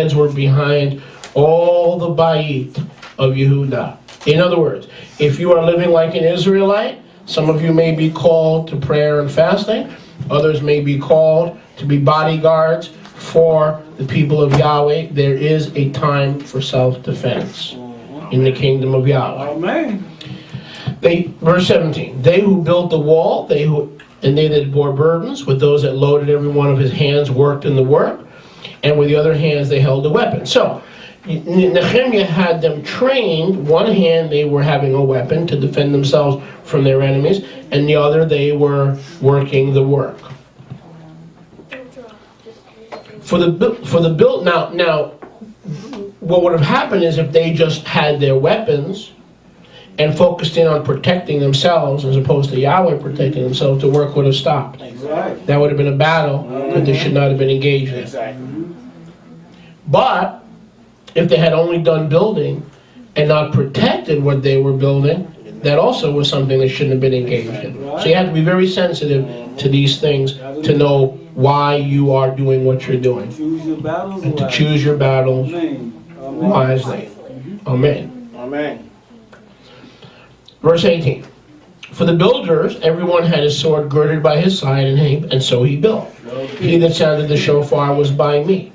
hands were behind all the Bayit of Yehuda. In other words, if you are living like an Israelite, some of you may be called to prayer and fasting. Others may be called to be bodyguards for the people of Yahweh. There is a time for self-defense in the kingdom of Yahweh. Amen. Verse 17, they who built the wall, they that bore burdens, with those that loaded every one of his hands worked in the work, and with the other hands they held the weapon. So, Nehemiah had them trained. One hand they were having a weapon to defend themselves from their enemies, and the other they were working the work. For the build now, what would have happened is if they just had their weapons and focused in on protecting themselves as opposed to Yahweh protecting themselves, the work would have stopped. Exactly. That would have been a battle that they should not have been engaged in. Exactly. But if they had only done building and not protected what they were building, that also was something they shouldn't have been engaged in. So you have to be very sensitive to these things to know why you are doing what you're doing. Choose your battles And to wisely. choose your battles Amen. wisely. Amen. Amen. Verse 18. For the builders, everyone had his sword girded by his side, and so he built. He that sounded the shofar was by me.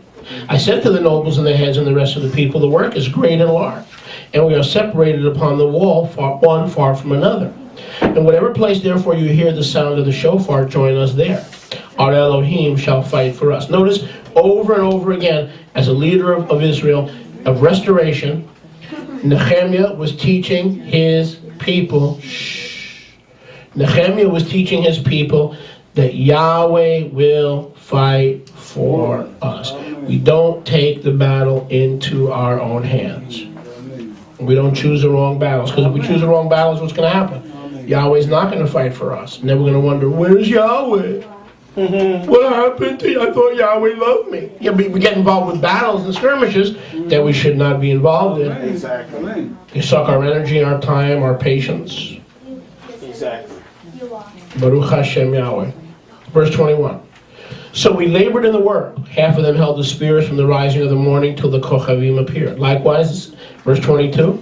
I said to the nobles and the heads and the rest of the people, the work is great and large, and we are separated upon the wall, one far from another. In whatever place, therefore, you hear the sound of the shofar, join us there. Our Elohim shall fight for us. Notice over and over again, as a leader of Israel, of restoration, Nehemiah was teaching his people, Nehemiah was teaching his people that Yahweh will fight for us. We don't take the battle into our own hands. We don't choose the wrong battles, because if we choose the wrong battles, what's going to happen? Yahweh's not going to fight for us. And then we're going to wonder, where's Yahweh? What happened to you? I thought Yahweh loved me. Yeah, we get involved with battles and skirmishes that we should not be involved in. Exactly. They suck our energy, our time, our patience. Exactly. Baruch Hashem Yahweh. Verse 21. So we labored in the work. Half of them held the spears from the rising of the morning till the Kochavim appeared. Likewise, verse 22.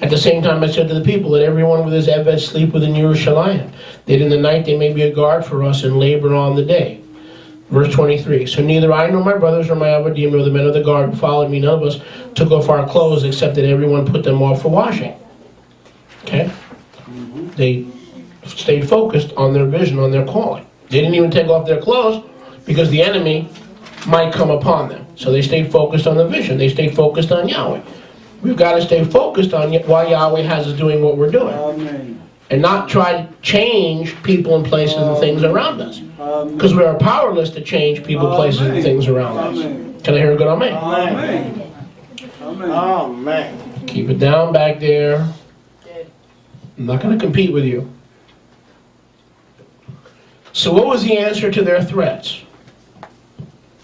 At the same time I said to the people, let everyone with his Eved sleep within Yerushalayim, that in the night they may be a guard for us and labor on the day. Verse 23. So neither I nor my brothers nor my Avadim nor the men of the guard who followed me, none of us took off our clothes, except that everyone put them off for washing. Okay? They stayed focused on their vision, on their calling. They didn't even take off their clothes because the enemy might come upon them. So they stayed focused on the vision. They stayed focused on Yahweh. We've got to stay focused on why Yahweh has us doing what we're doing. Amen. And not try to change people and places and things around us. Because we are powerless to change people, places, and things around us. Can I hear a good amen? Amen. Amen. Keep it down back there. I'm not going to compete with you. So what was the answer to their threats?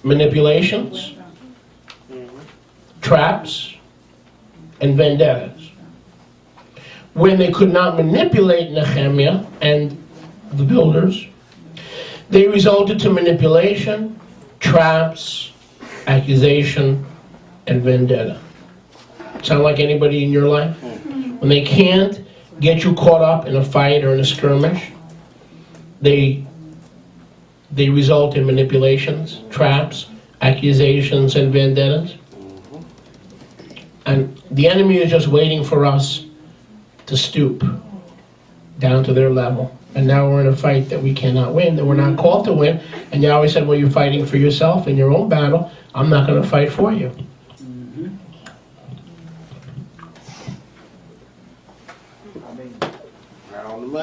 Manipulations, traps, and vendettas. When they could not manipulate Nehemiah and the builders, they resulted to manipulation, traps, accusation, and vendetta. Sound like anybody in your life? When they can't get you caught up in a fight or in a skirmish, they result in manipulations, traps, accusations, and vendettas. And the enemy is just waiting for us to stoop down to their level. And now we're in a fight that we cannot win, that we're not called to win. And Yahweh said, well, you're fighting for yourself in your own battle. I'm not going to fight for you.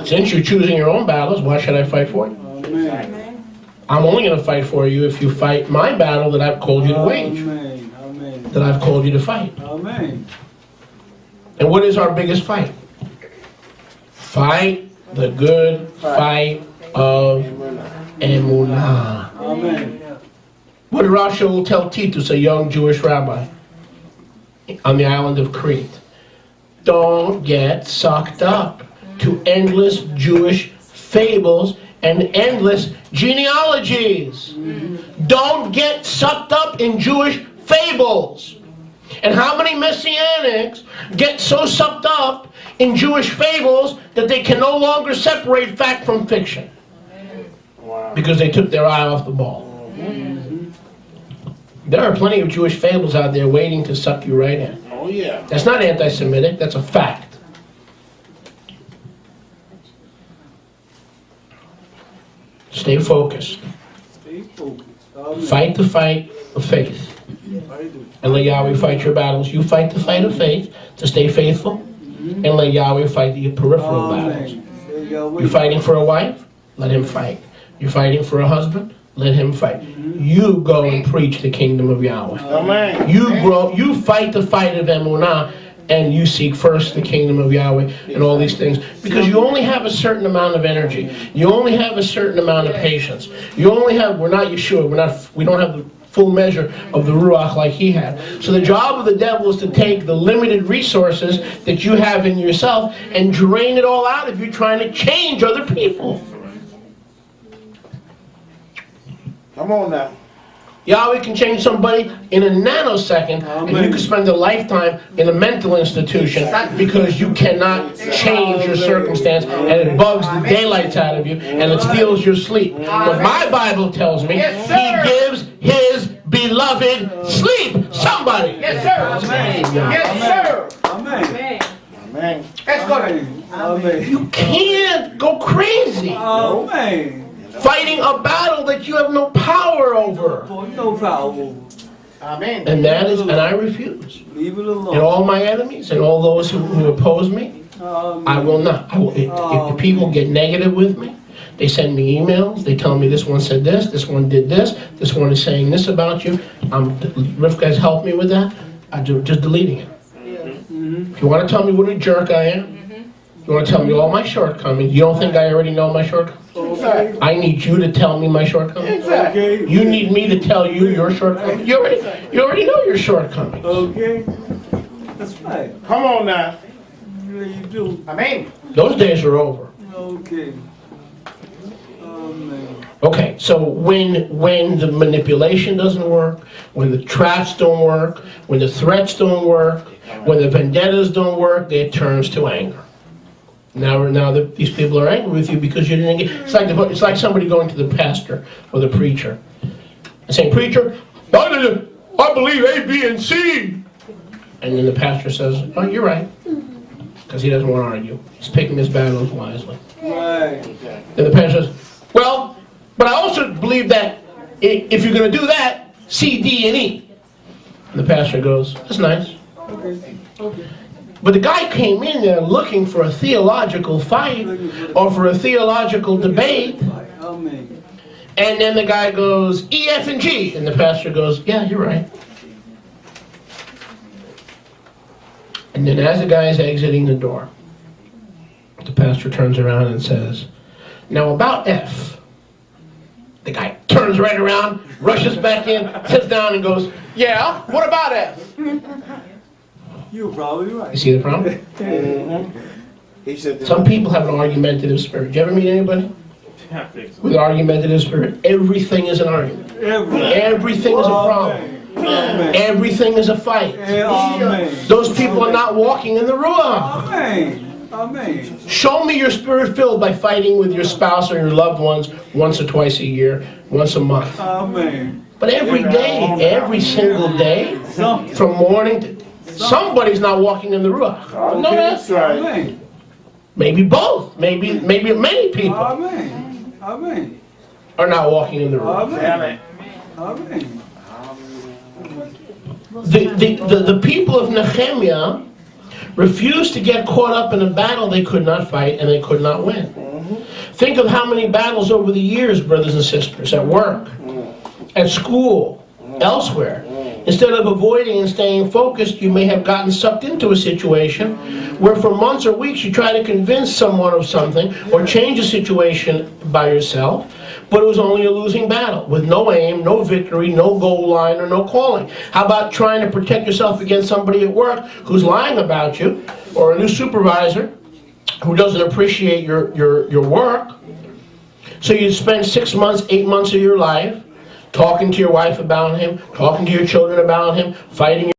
Since you're choosing your own battles, why should I fight for you? Amen. I'm only going to fight for you if you fight my battle that I've called you to wage, Amen. that I've called you to fight. Amen. And what is our biggest fight? Fight the good fight of Emunah. Amen. What did Rav Shaul tell Titus, a young Jewish rabbi on the island of Crete? Don't get sucked up to endless Jewish fables and endless genealogies. Don't get sucked up in Jewish fables. And how many Messianics get so sucked up in Jewish fables that they can no longer separate fact from fiction? Wow. Because they took their eye off the ball. There are plenty of Jewish fables out there waiting to suck you right in. Oh, yeah. That's not anti-Semitic, that's a fact. Stay focused. Stay focused. Amen. Fight the fight of faith. And let Yahweh fight your battles. You fight the fight of faith to stay faithful. And let Yahweh fight the peripheral battles. You're fighting for a wife? Let him fight. You're fighting for a husband? Let him fight. You go and preach the kingdom of Yahweh. Amen. You fight the fight of Emunah, and you seek first the kingdom of Yahweh and all these things. Because you only have a certain amount of energy. You only have a certain amount of patience. You only have, we're not Yeshua, we don't have the full measure of the Ruach like he had. So the job of the devil is to take the limited resources that you have in yourself and drain it all out of you trying to change other people. Come on now. Yahweh can change somebody in a nanosecond, and you can spend a lifetime in a mental institution because you cannot change your circumstance, and it bugs the daylights out of you, and it steals your sleep. But my Bible tells me he gives his beloved sleep. Somebody. Yes, sir. Amen. Yes, sir. Amen. Amen. Let's go. Amen. You can't go crazy Amen. fighting a battle that you have no power over. No power. Amen. And I refuse. Leave it alone. And all my enemies and all those who oppose me, I will not. If people get negative with me, they send me emails, they tell me this one said this one did this one is saying this about you. Rivka's helped me with that. I'm just deleting it. If you want to tell me what a jerk I am, you want to tell me all my shortcomings, you don't think I already know my shortcomings? Okay. I need you to tell me my shortcomings. Okay. You need me to tell you your shortcomings. You already know your shortcomings. Okay. That's right. Come on now. Yeah, you do. Amen. Those days are over. Okay. Amen. Okay, so when the manipulation doesn't work, when the traps don't work, when the threats don't work, when the vendettas don't work, it turns to anger. Now these people are angry with you because you didn't get. It's like somebody going to the pastor or the preacher and saying, "Preacher, I believe A, B, and C," and then the pastor says, "Oh, you're right," because he doesn't want to argue. He's picking his battles wisely. Right. Then the pastor says, "Well, but I also believe that if you're going to do that, C, D, and E." And the pastor goes, "That's nice." Okay. Okay. But the guy came in there looking for a theological fight or for a theological debate, Amen. and then the guy goes, E, F, and G. And the pastor goes, "Yeah, you're right." And then as the guy is exiting the door, the pastor turns around and says, "Now about F." The guy turns right around, rushes back in, sits down and goes, "Yeah, what about F?" You're probably right. You see the problem? He said Some people have an argumentative spirit. Do you ever meet anybody with an argumentative spirit? Everything is an argument. Everything is a problem. Amen. Everything is a fight. Amen. Those people are not walking in the Ruach. Amen. Amen. Show me your spirit filled by fighting with your spouse or your loved ones once or twice a year, once a month. Amen. But every day, every single day, from morning to... Somebody's not walking in the Ruach. No, that's right. Amen. Maybe both. Maybe many people Amen. Amen. are not walking in the Ruach. Amen. Amen. The people of Nehemiah refused to get caught up in a battle they could not fight and they could not win. Think of how many battles over the years, brothers and sisters, at work, at school, elsewhere. Instead of avoiding and staying focused, you may have gotten sucked into a situation where for months or weeks you try to convince someone of something or change a situation by yourself, but it was only a losing battle with no aim, no victory, no goal line, or no calling. How about trying to protect yourself against somebody at work who's lying about you, or a new supervisor who doesn't appreciate your work? So you spend 6 months, 8 months of your life talking to your wife about him, talking to your children about him, fighting